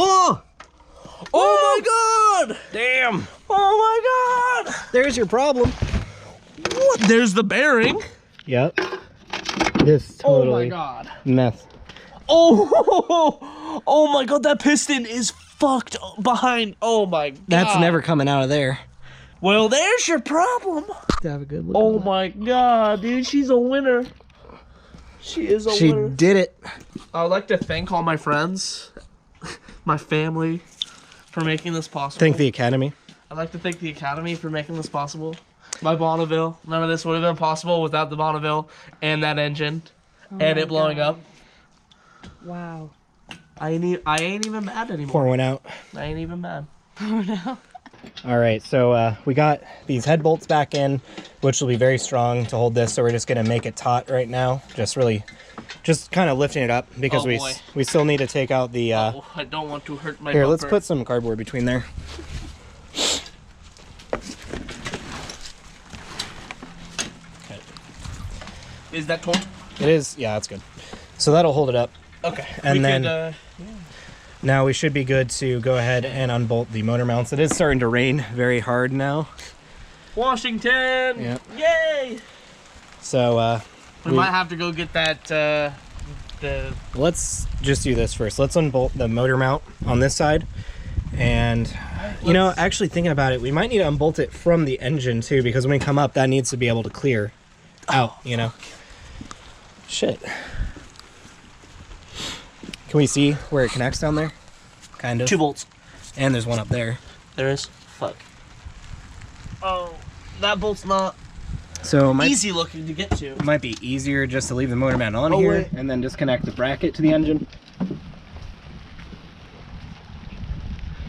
Oh! Oh my god! Damn! Oh my god! There's your problem. What? There's the bearing. Yep. This totally Oh my god. mess. Oh! Oh my god, that piston is fucked behind. Oh my god. That's never coming out of there. Well, there's your problem. Have a good look. Oh my god, dude, she's a winner. She is a winner. She did it. I would like to thank all my friends, my family, for making this possible. Thank the Academy. I'd like to thank the Academy for making this possible. My Bonneville. None of this would have been possible without the Bonneville and that engine and it blowing up. Wow. I ain't even mad anymore. Pour one out. I ain't even mad. Oh no. All right, so we got these head bolts back in, which will be very strong to hold this. So we're just gonna make it taut right now. Just kind of lifting it up because we still need to take out the. Oh, I don't want to hurt my. Here, bumper. let's put some cardboard between there. Okay. Is that torn? It is. Yeah, that's good. So that'll hold it up. Okay. And then. Now we should be good to go ahead and unbolt the motor mounts. It is starting to rain very hard now. Washington! Yep. Yay! So we might have to go get that let's just do this first. Let's unbolt the motor mount on this side. And you know, actually thinking about it, we might need to unbolt it from the engine too, because when we come up, that needs to be able to clear out, you know. Shit. Can we see where it connects down there? Kind of. 2 bolts. And there's one up there. There is? Fuck. Oh, that bolt's not so easy looking to get to. It might be easier just to leave the motor mount on Oh, here wait. and then disconnect the bracket to the engine.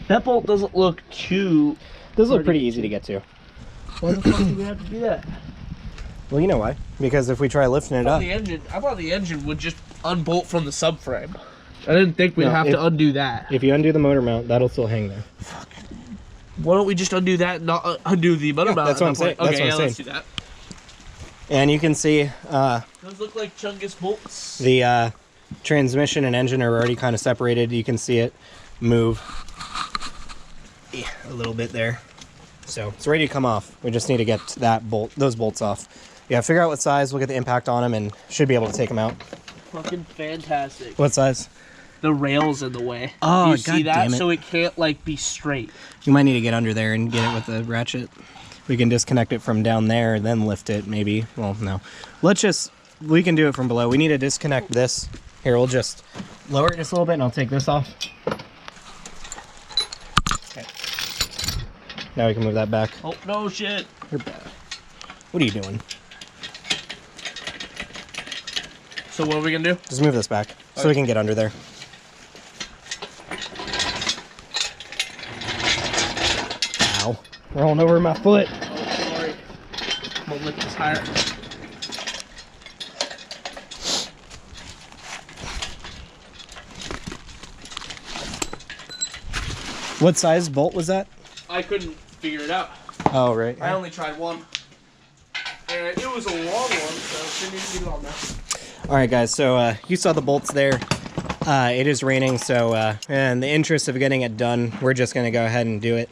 That bolt doesn't look too... Those look pretty easy to get to. Why the fuck do we have to do that? Well, you know why? Because if we try lifting it up... I thought the engine would just unbolt from the subframe. I didn't think we'd have to undo that. If you undo the motor mount, that'll still hang there. Fuck. Why don't we just undo that and not undo the motor mount? That's what I'm saying. Okay, let's do that. And you can see Those look like Chungus bolts. the transmission and engine are already kind of separated. You can see it move a little bit there. So it's ready to come off. We just need to get those bolts off. Yeah, figure out what size. We'll get the impact on them and should be able to take them out. Fucking fantastic. What size? The rail's in the way. Oh, you see that? damn it. So it can't like be straight. You might need to get under there and get it with the ratchet. We can disconnect it from down there, then lift it maybe. Well, no. We can do it from below. We need to disconnect this. Here, we'll just lower it just a little bit and I'll take this off. Okay. Now we can move that back. Oh, no shit. You're bad. What are you doing? So what are we gonna do? Just move this back so we can get under there. Ow. Rolling over my foot. Oh, sorry. I'm gonna lift this higher. What size bolt was that? I couldn't figure it out. Oh, right. I only tried one. And it was a long one, so didn't even get it on there. All right, guys, so you saw the bolts there. It is raining, so in the interest of getting it done, we're just going to go ahead and do it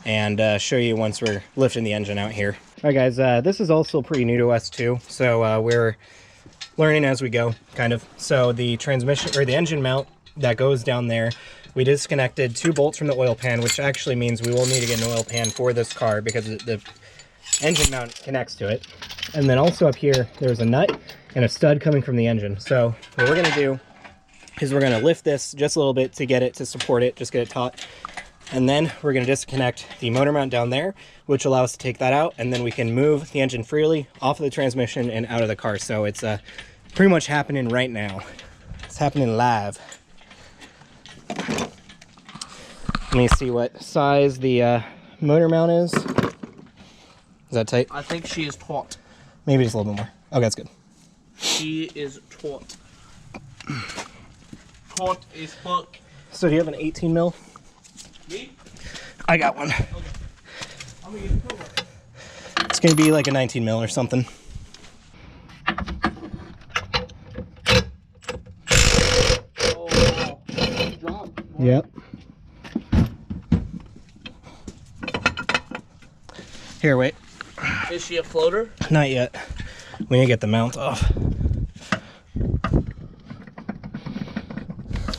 and show you once we're lifting the engine out here. All right, guys, this is also pretty new to us too, so we're learning as we go, kind of. So the transmission, or the engine mount that goes down there, we disconnected 2 bolts from the oil pan, which actually means we will need to get an oil pan for this car because the engine mount connects to it. And then also up here, there's a nut and a stud coming from the engine. So what we're gonna do is we're gonna lift this just a little bit to get it to support it, just get it taut. And then we're gonna disconnect the motor mount down there, which will allow us to take that out. And then we can move the engine freely off of the transmission and out of the car. So it's pretty much happening right now. It's happening live. Let me see what size the motor mount is. Is that tight? I think she is taut. Maybe just a little bit more. Okay, that's good. She is taut. Taut as fuck. So do you have an 18 mil? Me? I got one. Okay. I'm gonna get a pillow. It's gonna be like a 19 mil or something. Oh, wow. Drop. Yep. Here, wait. Is she a floater? Not yet. We need to get the mount off.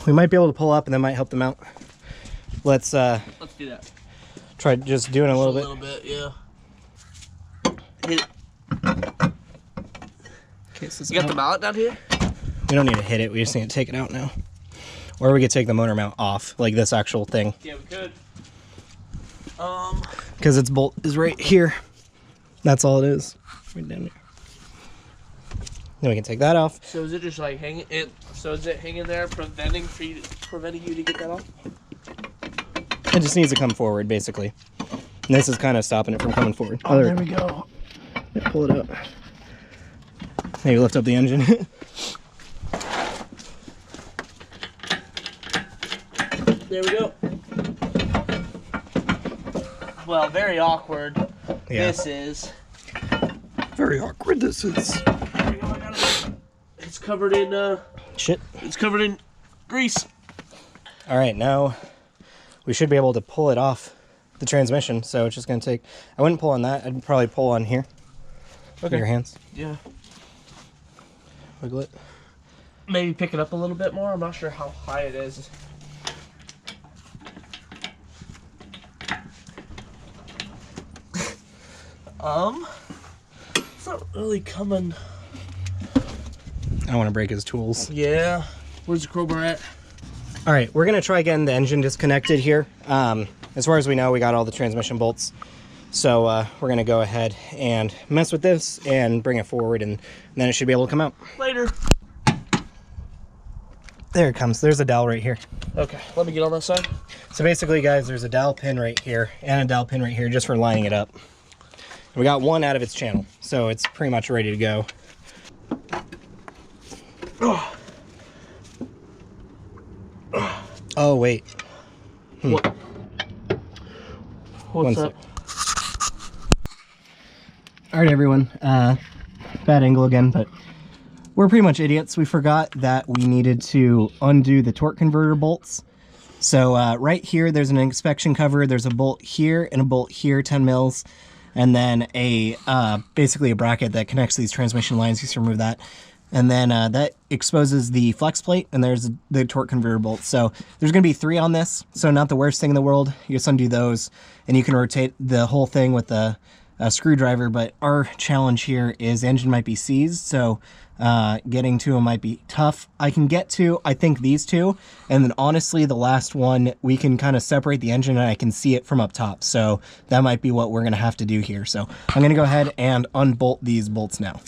We might be able to pull up and that might help the mount. Let's do that. try just doing a little bit. A little bit, yeah. Hit. Okay, so You got the mallet down here? we don't need to hit it, we just need to take it out now. Or we could take the motor mount off, like this actual thing. Yeah, we could. Because its bolt is right here. That's all it is. Right down there. Then we can take that off. So is it just like hanging it? So is it hanging there, preventing you to get that off? It just needs to come forward, basically. And this is kind of stopping it from coming forward. Oh, there we go. Yeah, pull it up. Maybe lift up the engine. There we go. Well, very awkward. Yeah. This is. Very awkward, this is. It's covered in Shit. It's covered in grease. All right, now we should be able to pull it off the transmission. So it's just gonna take, I wouldn't pull on that. I'd probably pull on here. Okay. Your hands. Yeah. Wiggle it. Maybe pick it up a little bit more. I'm not sure how high it is. It's not really coming. I don't want to break his tools. Yeah. Where's the crowbar at? All right, we're gonna try getting the engine disconnected here. As far as we know, we got all the transmission bolts. So we're gonna go ahead and mess with this and bring it forward, and then it should be able to come out. Later. There it comes. There's a dowel right here. Okay, let me get on that side. So basically, guys, there's a dowel pin right here and a dowel pin right here just for lining it up. We got one out of its channel, so it's pretty much ready to go. Oh, wait. What? What's up? All right, everyone. Bad angle again, but we're pretty much idiots. We forgot that we needed to undo the torque converter bolts. So right here, there's an inspection cover. There's a bolt here and a bolt here, 10 mils. And then a basically a bracket that connects these transmission lines. You just remove that. And then that exposes the flex plate, and there's the torque converter bolt. So there's going to be 3 on this, so not the worst thing in the world. You just undo those, and you can rotate the whole thing with a screwdriver. But our challenge here is the engine might be seized, so getting to them might be tough. I can get to, I think, these 2, and then honestly, the last one, we can kind of separate the engine, and I can see it from up top. So that might be what we're going to have to do here. So I'm going to go ahead and unbolt these bolts now.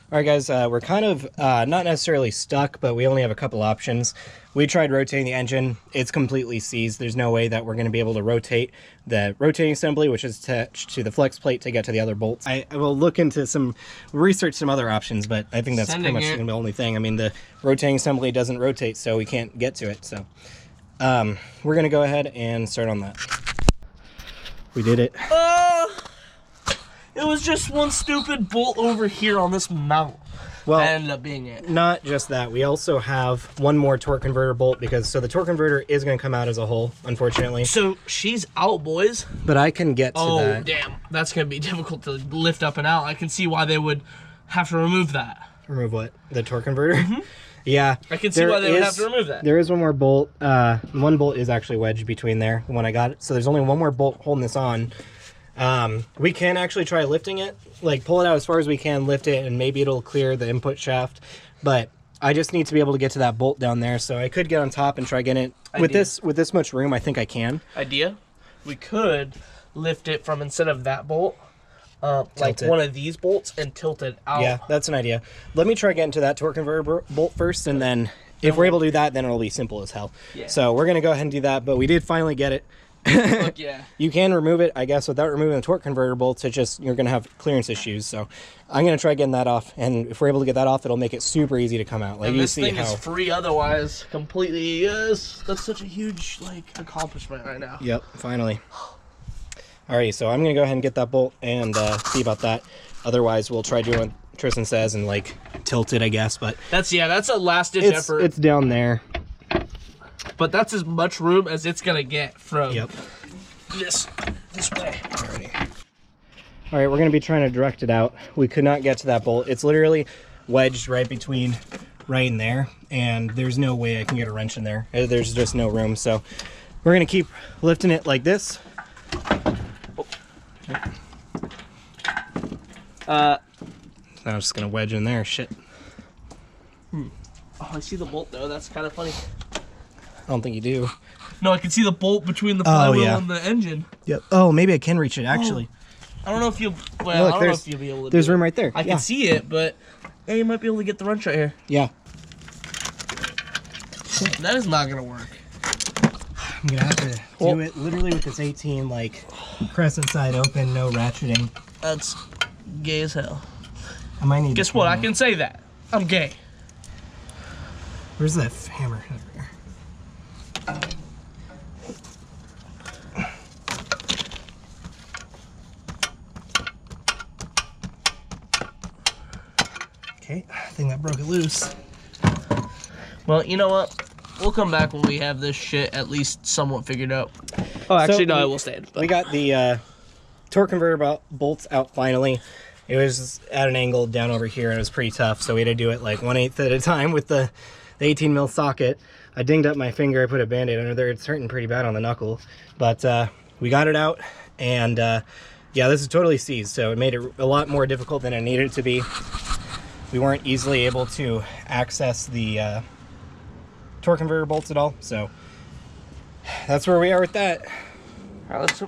All right, guys, we're kind of not necessarily stuck, but we only have a couple options. We tried rotating the engine. It's completely seized. There's no way that we're going to be able to rotate the rotating assembly, which is attached to the flex plate, to get to the other bolts. I will look into research some other options, but I think that's pretty much the only thing. I mean, the rotating assembly doesn't rotate, so we can't get to it. So we're going to go ahead and start on that. We did it. It was just one stupid bolt over here on this mount. Well, that ended up being it. Not just that. We also have one more torque converter bolt, because so the torque converter is going to come out as a whole, unfortunately. So she's out, boys. But I can get to that. Oh, damn. That's going to be difficult to lift up and out. I can see why they would have to remove that. Remove what? The torque converter? Mm-hmm. Yeah. I can see why they would have to remove that. There is one more bolt. One bolt is actually wedged between there, the one I got. So there's only one more bolt holding this on. We can actually try lifting it, like pull it out as far as we can, lift it, and maybe it'll clear the input shaft. But I just need to be able to get to that bolt down there, so I could get on top and try getting it. With this much room, I think I can. Idea? We could lift it from, instead of that bolt, like one of these bolts, and tilt it out. Yeah, that's an idea. Let me try getting to that torque converter bolt first, and then if we're able to do that, then it'll be simple as hell. Yeah. So we're going to go ahead and do that, but we did finally get it. Fuck yeah. You can remove it, I guess, without removing the torque converter bolts. It's just you're going to have clearance issues. So I'm going to try getting that off, and if we're able to get that off, it'll make it super easy to come out. Like, and you this see thing how is free otherwise, completely. Yes, that's such a huge accomplishment right now. Yep, finally. Alrighty, so I'm going to go ahead and get that bolt and see about that. Otherwise, we'll try doing what Tristan says and tilt it, I guess. But that's a last-ditch effort. It's down there. But that's as much room as it's gonna get from this way. Alrighty. All right, we're gonna be trying to direct it out. We could not get to that bolt. It's literally wedged right between right in there, and there's no way I can get a wrench in there. There's just no room. So we're gonna keep lifting it like this. Now I'm just gonna wedge in there. Shit. Oh, I see the bolt though. That's kind of funny. I don't think you do. No, I can see the bolt between the flywheel yeah. and the engine. Yep. Oh, maybe I can reach it actually. I don't know if you'll. Well, Look, I don't know if you'll be able to. There's do room it. right there. I can see it, but yeah, you might be able to get the wrench right here. Yeah. That is not gonna work. I'm gonna have to do it literally with this 18, like crescent side open, no ratcheting. That's gay as hell. I might need. Guess what? I can say that. I'm gay. Where's that hammer? Over here. Okay, I think that broke it loose. Well, you know what? We'll come back when we have this shit at least somewhat figured out. Oh, actually, no, I will stand. We got the torque converter bolts out finally. It was at an angle down over here, and it was pretty tough, so we had to do it like 1/8 at a time with the 18 mil socket. I dinged up my finger. I put a band-aid under there. It's hurting pretty bad on the knuckle, but we got it out, and yeah, this is totally seized, so it made it a lot more difficult than it needed to be. We weren't easily able to access the torque converter bolts at all, so that's where we are with that. All right,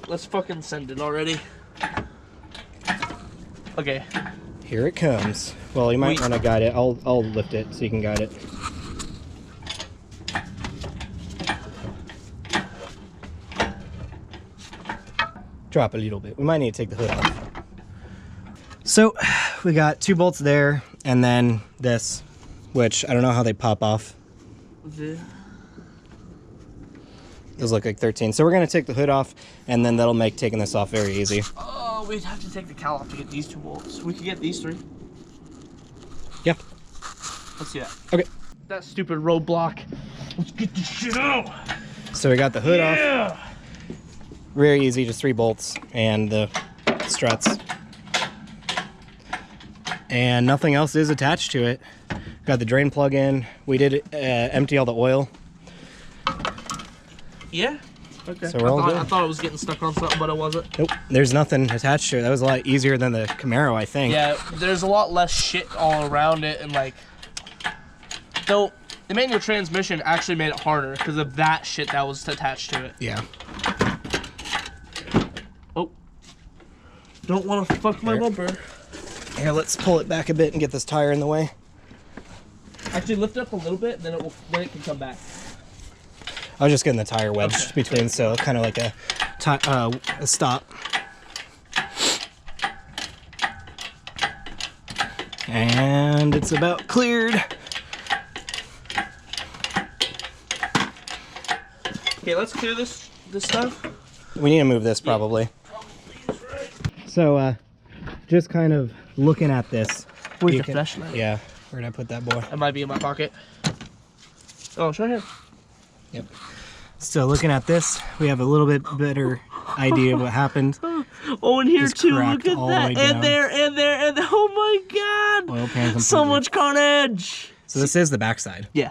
let's fucking send it already. Okay. Here it comes. Well, you might want to guide it. I'll lift it so you can guide it. Drop a little bit. We might need to take the hood off. So we got 2 bolts there, and then this, which I don't know how they pop off. Those look like 13. So we're gonna take the hood off, and then that'll make taking this off very easy. Oh, we'd have to take the cowl off to get these 2 bolts. We could get these 3. Yeah. Let's see that. Okay. That stupid roadblock. Let's get this shit out. So we got the hood off. Very easy, just 3 bolts and the struts. And nothing else is attached to it. Got the drain plug in. We did empty all the oil. Yeah. Okay. So we're all good. I thought it was getting stuck on something, but it wasn't. Nope. There's nothing attached to it. That was a lot easier than the Camaro, I think. Yeah, there's a lot less shit all around it, and like, though the manual transmission actually made it harder because of that shit that was attached to it. Yeah. Oh. Don't want to fuck my bumper. Here, let's pull it back a bit and get this tire in the way. Actually, lift it up a little bit, then it can come back. I was just getting the tire wedged between, so kind of like a stop. And it's about cleared. Okay, let's clear this stuff. We need to move this probably. So, just kind of looking at this. Where's the flashlight? Yeah, where did I put that boy? It might be in my pocket. Oh, it's right here. Yep. So looking at this, we have a little bit better idea of what happened. Oh, and here Just too, cracked look at all the that. way down. And there, oh my god! Oil pan completely. So much carnage! So this is the backside. Yeah.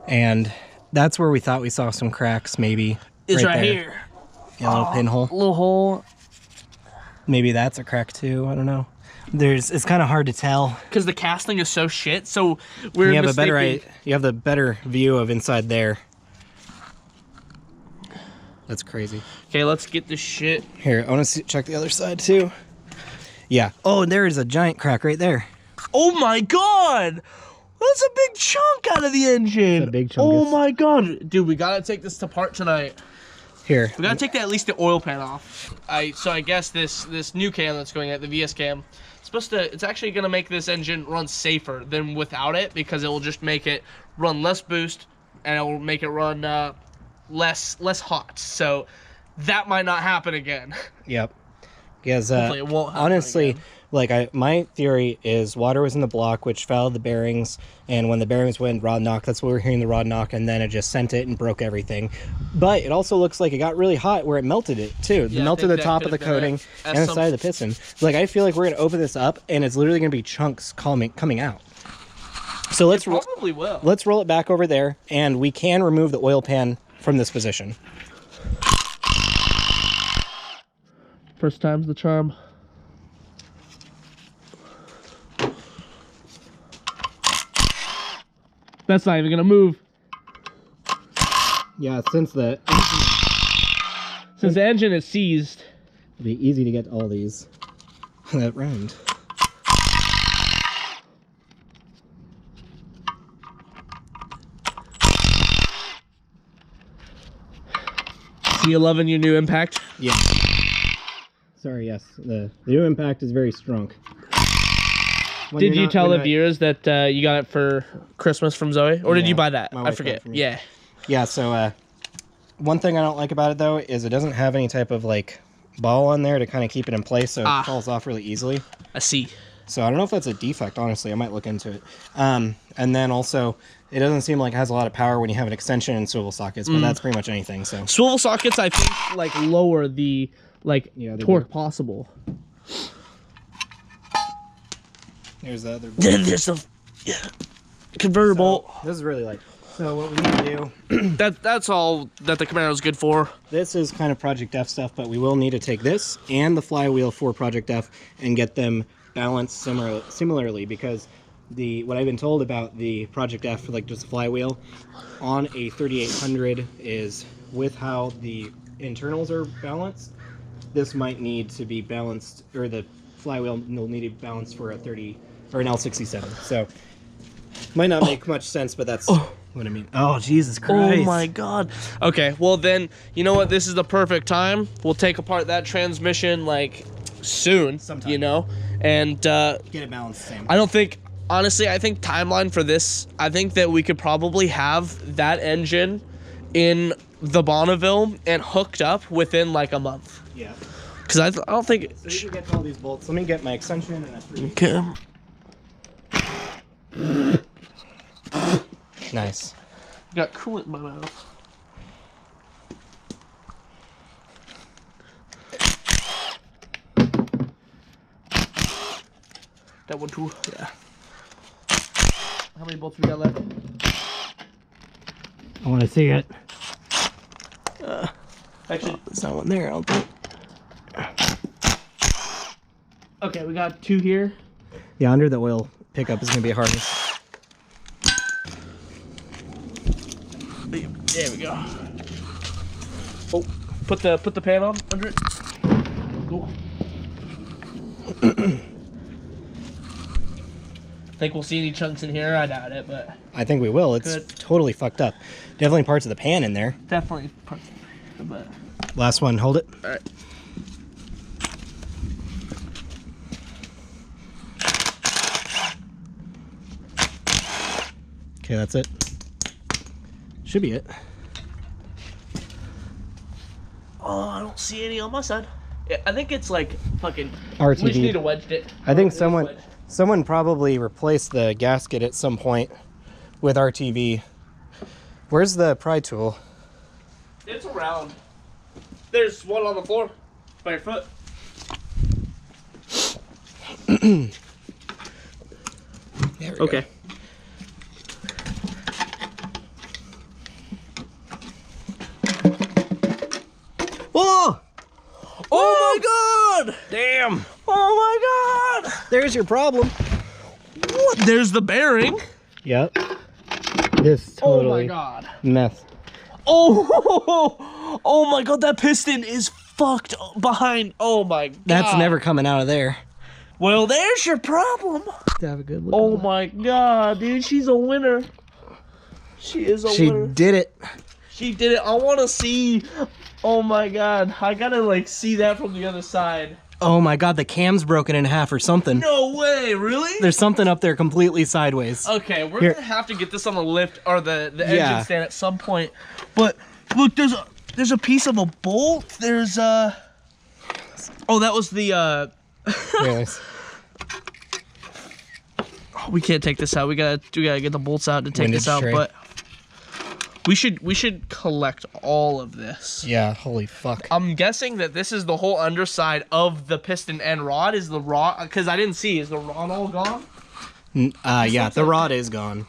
And that's where we thought we saw some cracks, maybe. It's right there. here. Yeah, a little pinhole. Little hole. Maybe that's a crack too, I don't know. It's kind of hard to tell. Because the casting is so shit, so we're You have mistaking. you have the better view of inside there. That's crazy. Okay, let's get this shit. Here, I want to check the other side too. Yeah. Oh, and there is a giant crack right there. Oh my god! That's a big chunk out of the engine. It's a big chunk. Oh my god. Dude, we gotta take this apart tonight. Here. We gotta take at least the oil pan off. So I guess this new cam that's going at the VS cam, it's actually gonna make this engine run safer than without it, because it will just make it run less boost and it will make it run less hot. So that might not happen again. Yep. Because Hopefully it won't happen honestly, again. Like my theory is water was in the block, which fouled the bearings, and when the bearings went rod knock, that's what we're hearing, the rod knock, and then it just sent it and broke everything. But it also looks like it got really hot where it melted it too. It melted the top of the coating and the side of the piston. Like I feel like we're gonna open this up and it's literally gonna be chunks coming out. So let's probably will. Let's roll it back over there, and we can remove the oil pan from this position. First time's the charm. That's not even gonna move. Yeah, since the engine is seized. It'll be easy to get all these that round. So you loving your new impact? Yeah. Sorry, yes. The new impact is very strong. Did you tell the viewers that you got it for Christmas from Zoe? Or did you buy that? I forget. Yeah. Yeah, so one thing I don't like about it, though, is it doesn't have any type of, like, ball on there to kind of keep it in place, so it falls off really easily. I see. So I don't know if that's a defect, honestly. I might look into it. And then also, it doesn't seem like it has a lot of power when you have an extension and swivel sockets, but that's pretty much anything, so. Swivel sockets, I think, like, lower the, like, torque possible. Here's the other. Then there's a convertible. So, this is really light. So what we need to do... that's all that the Camaro's good for. This is kind of Project F stuff, but we will need to take this and the flywheel for Project F and get them balanced similarly, because what I've been told about the Project F, like just the flywheel, on a 3800 is with how the internals are balanced, this might need to be balanced, or the flywheel will need to be balanced for a 30 or an L67. So might not make much sense, but that's what I mean. Oh, Jesus Christ. Oh my God. Okay, well then, you know what? This is the perfect time. We'll take apart that transmission like soon, sometime, you know, and get it balanced the same. I don't think, honestly, I think timeline for this, I think that we could probably have that engine in the Bonneville and hooked up within like a month. Yeah. Because I don't think... So you can get all these bolts. Let me get my extension and a 3. Okay. Nice. Got coolant in my mouth. That one too? Yeah. How many bolts we got left? I want to see it. Actually, there's not one there, I don't think. Okay, we got 2 here. Yeah, under the oil pickup is going to be a harness. There we go. Oh, put the pan on under it. Cool. Think we'll see any chunks in here? I doubt it, but I think we will. It's totally fucked up. Definitely parts of the pan in there. Definitely parts of it, but... Last one, hold it. All right. Okay, that's it. Should be it. Oh, I don't see any on my side. Yeah, I think it's like fucking... RTV. We just need to wedge it. I think someone probably replaced the gasket at some point with RTV. Where's the pry tool? It's around. There's one on the floor by your foot. There we Okay. go. Oh! Oh my God! Damn! Oh my God! There's your problem. What? There's the bearing. Yep. This totally Oh my God. mess. Oh! Oh my God! That piston is fucked behind. Oh my God! That's never coming out of there. Well, there's your problem. Have a good look. Oh my God, dude! She's a winner. She is a winner. She did it. She did it. I want to see. Oh my God! I gotta like see that from the other side. Oh my God, the cam's broken in half or something. No way! Really? There's something up there completely sideways. Okay, we're gonna have to get this on the lift or the engine stand at some point. But look, there's a piece of a bolt. There's oh, that was the Anyways, Oh, we can't take this out. We gotta get the bolts out to take Windage this out. tray. But we should collect all of this. Yeah, holy fuck. I'm guessing that this is the whole underside of the piston and rod. Is the rod? Because I didn't see. Is the rod all gone? Yeah, the rod is gone.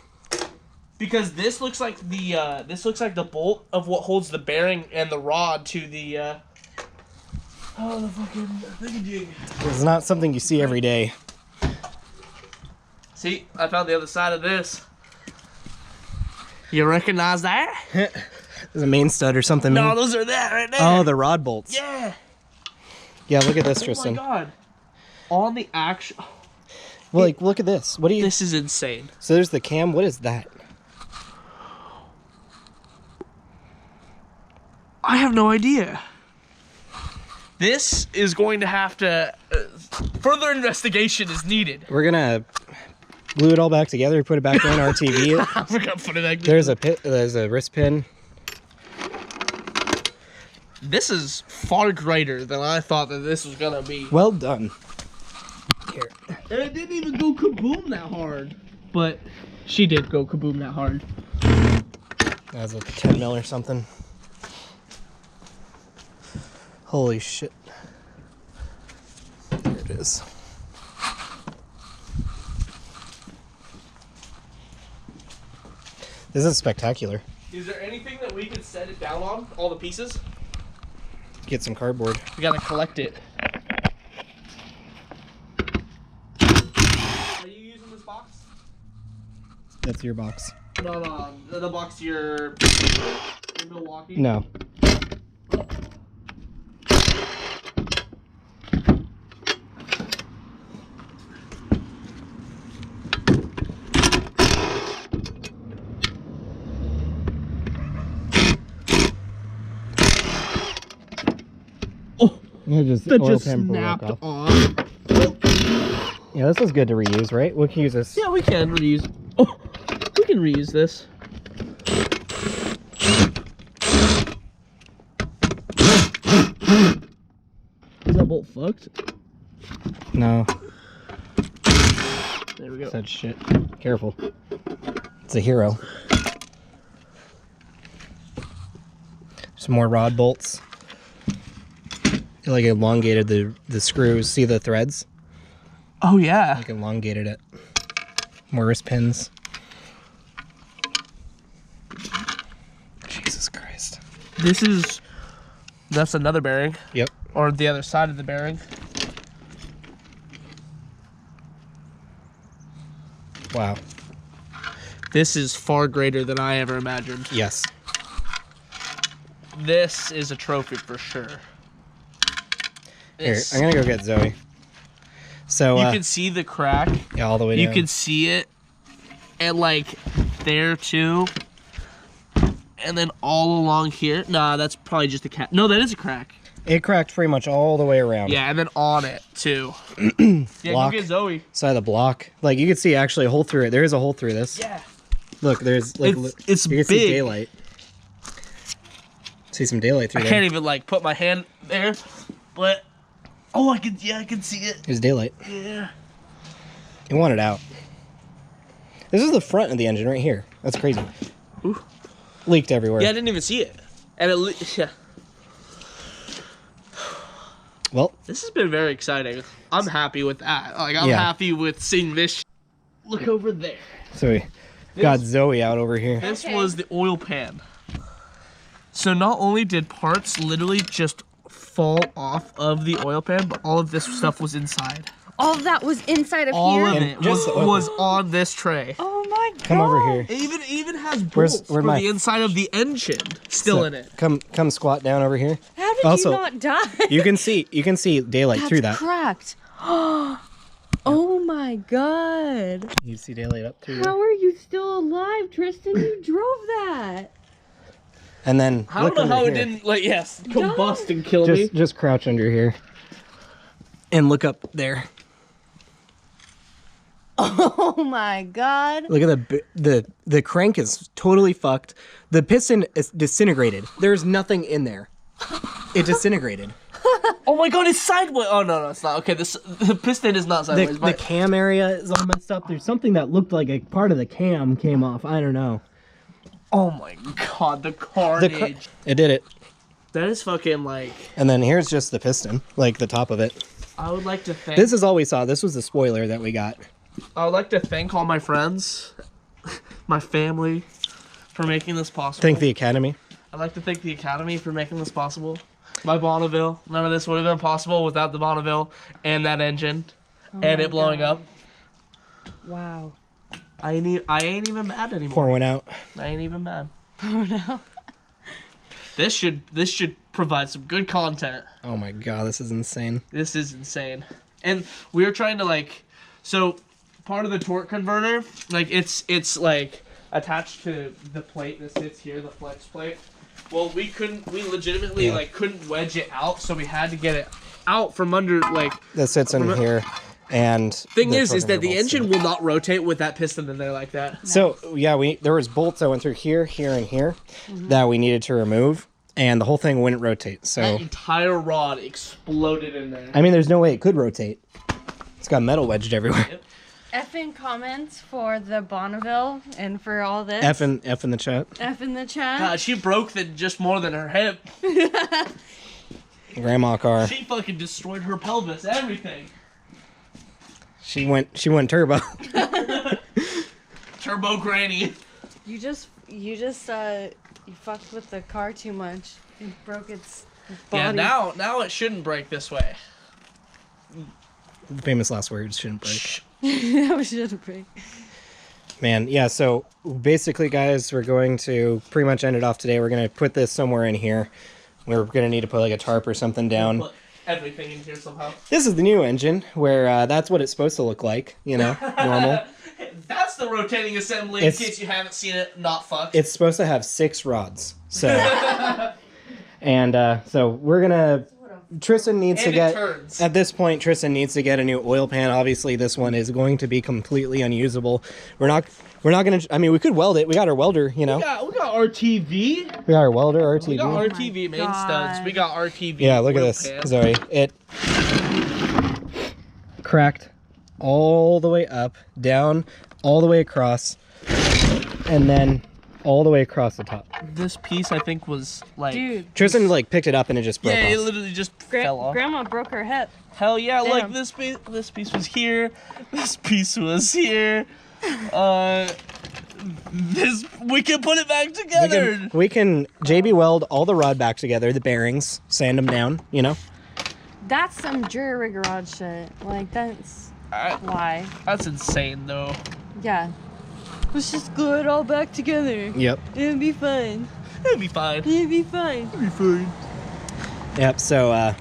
Because this looks like the bolt of what holds the bearing and the rod to the the fucking thingamajig. It's not something you see every day. See, I found the other side of this. You recognize that? There's a main stud or something. No, man. those are that right there. Oh, the rod bolts. Yeah. Yeah, look at this, Oh Tristan. my god. On the actual. Well, like, look at this. What do you? This is insane. So there's the cam. What is that? I have no idea. This is going to have to. Further investigation is needed. We're gonna glue it all back together, put it back in RTV. I forgot to put it back. There's a wrist pin. This is far greater than I thought that this was gonna be. Well done. Here. And it didn't even go kaboom that hard. But she did go kaboom that hard. That was like a 10 mil or something. Holy shit. There it is. This is spectacular. Is there anything that we could set it down on? All the pieces? Get some cardboard. We gotta collect it. Are you using this box? That's your box. No, the box your Milwaukee? No. Yeah, just That oil just pan will work snapped off. on. Yeah, this is good to reuse, right? We can use this. Yeah, we can reuse. Oh, we can reuse this. Is that bolt fucked? No, There we go. such shit. Careful. It's a hero. Some more rod bolts. It like elongated the screws. See the threads? Oh yeah. Like elongated it. More wrist pins. Jesus Christ. That's another bearing. Yep. Or the other side of the bearing. Wow. This is far greater than I ever imagined. Yes. This is a trophy for sure. Here, This- I'm gonna go get Zoe. So you can see the crack. yeah, all the way down. You can see it, and like there too, and then all along here. Nah, that's probably just a cat. No, that is a crack. It cracked pretty much all the way around. Yeah, and then on it too. Yeah, Block. go get Zoe. Side of the block. Like you can see actually a hole through it. There is a hole through this. Yeah. Look, there's like It's you can see big. daylight. See some daylight through I there. can't even like put my hand there, but oh, I can see it. There's daylight. Yeah. You want it out. This is the front of the engine right here. That's crazy. Ooh. Leaked everywhere. Yeah, I didn't even see it, and yeah. Well, This has been very exciting. I'm happy with that. Like I'm Yeah. happy with seeing this. Look over there. so we got Zoe out over here. This Okay. was the oil pan. So not only did parts literally just fall off of the oil pan, but all of this stuff was inside. All of that was inside of All here? of And it just the oil was on this tray. Oh my god. Come over here. It even has Where's- bolts where for my- the inside of the engine still So, in it. Come squat down over here. How did Also, you not die? You can see daylight That's through that. cracked. Oh my god. You see daylight up through How there. are you still alive, Tristan? You drove that. And then I look don't know under how it here. didn't combust and kill me. Just crouch under here. And look up there. Oh my god. Look at the crank is totally fucked. The piston is disintegrated. There's nothing in there. It disintegrated. Oh my god, it's sideways. Oh no, it's not. Okay, the piston is not sideways. The cam area is all messed up. There's something that looked like a part of the cam came off. I don't know. Oh my god, the carnage. It did it. That is fucking like. And then here's just the piston, like the top of it. I would like to thank. This is all we saw. This was the spoiler that we got. I would like to thank all my friends, my family, for making this possible. Thank the Academy. I'd like to thank the Academy for making this possible. My Bonneville. None of this would have been possible without the Bonneville and that engine and it blowing up. Wow. I ain't even mad anymore. Pour one out. I ain't even mad. Oh no. This should provide some good content. Oh my god, this is insane. This is insane. And we were trying to like, so part of the torque converter, like it's like attached to the plate that sits here, the flex plate. Well, we legitimately like couldn't wedge it out, so we had to get it out from under like. That sits in here, and thing is that the engine will not rotate with that piston in there like that. So yeah, there was bolts that went through here, here, and here that we needed to remove, and the whole thing wouldn't rotate. So that entire rod exploded in there. I mean, there's no way it could rotate. It's got metal wedged everywhere. Yep. F in comments for the Bonneville and for all this. F in the chat. F in the chat. God, she broke just more than her hip. Grandma car. She fucking destroyed her pelvis, everything. She went turbo. Turbo granny. You fucked with the car too much. You broke its body. Yeah, now it shouldn't break this way. The famous last words shouldn't break. That was just a break. Man, yeah, so basically, guys, we're going to pretty much end it off today. We're going to put this somewhere in here. We're going to need to put like a tarp or something down. Put everything in here somehow. This is the new engine, where that's what it's supposed to look like, you know, normal. That's the rotating assembly, in case you haven't seen it, not fucked. It's supposed to have 6 rods, so... and so we're going to... Tristan needs to get, at this point, Tristan needs to get a new oil pan. Obviously, this one is going to be completely unusable. We're not going to, I mean, we could weld it. We got our welder, you know. We got RTV. We got our welder, RTV. We got RTV main studs. We got RTV. Yeah, look at this, Zoe. It cracked all the way up, down, all the way across, and then all the way across the top. This piece, I think, was like... Dude. Tristan, like, picked it up and it just broke off. Yeah, it literally just fell off. Grandma broke her hip. Hell yeah, Damn. like this piece was here. This piece was here. We can put it back together. We can JB weld all the rod back together, the bearings, sand them down, you know? That's some jury garage shit. Like, that's why. That's insane, though. Yeah. Let's just glue it all back together. Yep. It'll be fine. It'll be fine. It'll be fine. It'll be fine. Yep, so,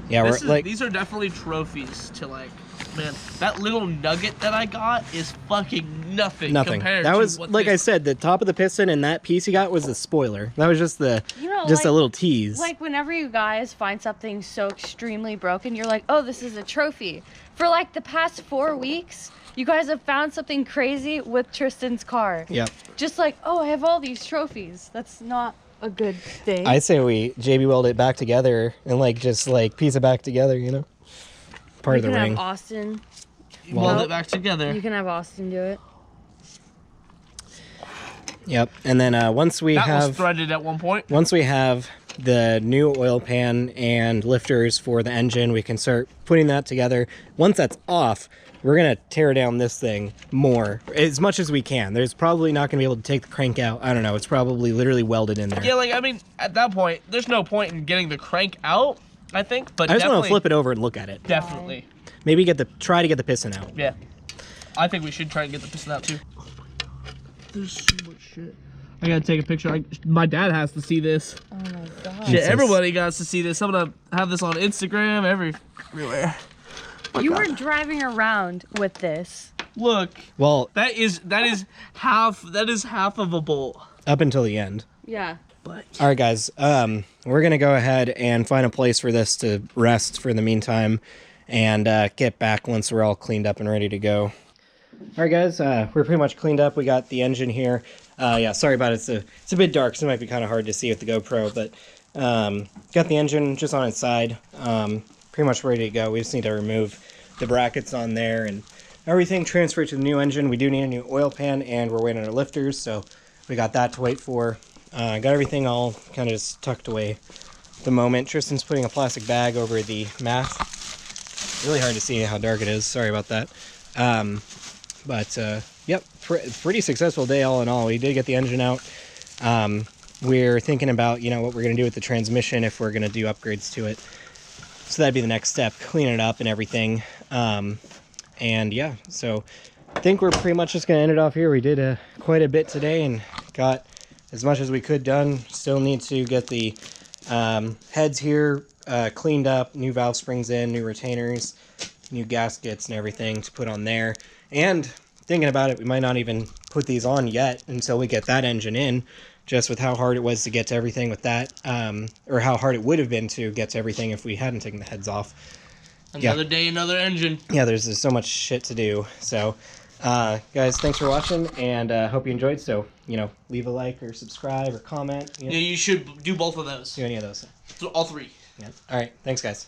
yeah, these are definitely trophies to, like, man, that little nugget that I got is fucking nothing. Compared that to was, what like I said, the top of the piston and that piece you got was the spoiler. That was just a little tease. Like, whenever you guys find something so extremely broken, you're like, oh, this is a trophy. For, like, the past 4 weeks... You guys have found something crazy with Tristan's car. Yep. Just like, oh, I have all these trophies. That's not a good thing. I say we JB weld it back together and just piece it back together, you know? Part of the ring. You can have Austin. Weld it back together. You can have Austin do it. Yep. And then once we that was threaded at one point. Once we have the new oil pan and lifters for the engine, we can start putting that together. Once that's off, we're going to tear down this thing more, as much as we can. There's probably not going to be able to take the crank out. I don't know. It's probably literally welded in there. Yeah, like, I mean, at that point, there's no point in getting the crank out, I think. But I just want to flip it over and look at it. Definitely. Maybe try to get the piston out. Yeah. I think we should try and get the piston out, too. There's so much shit. I gotta take a picture. My dad has to see this. Oh my god. Shit, everybody got to see this. I'm gonna have this on Instagram, everywhere. You were driving around with this. Look. Well, that is half of a bolt. Up until the end. Yeah. But all right, guys. We're gonna go ahead and find a place for this to rest for the meantime, and get back once we're all cleaned up and ready to go. All right, guys. We're pretty much cleaned up. We got the engine here. Yeah, sorry about it. It's a bit dark, so it might be kind of hard to see with the GoPro, but got the engine just on its side, pretty much ready to go. We just need to remove the brackets on there and everything transferred to the new engine. We do need a new oil pan, and we're waiting on our lifters, so we got that to wait for. Got everything all kind of just tucked away at the moment. Tristan's putting a plastic bag over the mat. Really hard to see how dark it is. Sorry about that. Yep, pretty successful day all in all. We did get the engine out. We're thinking about, you know, what we're going to do with the transmission if we're going to do upgrades to it. So that'd be the next step, clean it up and everything. And yeah, so I think we're pretty much just going to end it off here. We did quite a bit today and got as much as we could done. Still need to get the heads here cleaned up, new valve springs in, new retainers, new gaskets and everything to put on there. And thinking about it, we might not even put these on yet until we get that engine in, just with how hard it was to get to everything with that, or how hard it would have been to get to everything if we hadn't taken the heads off. Another day, another engine. Yeah, there's so much shit to do. So, guys, thanks for watching, and hope you enjoyed. So, you know, leave a like or subscribe or comment. You know. Yeah, you should do both of those. Do any of those. All three. Yeah. All right. Thanks, guys.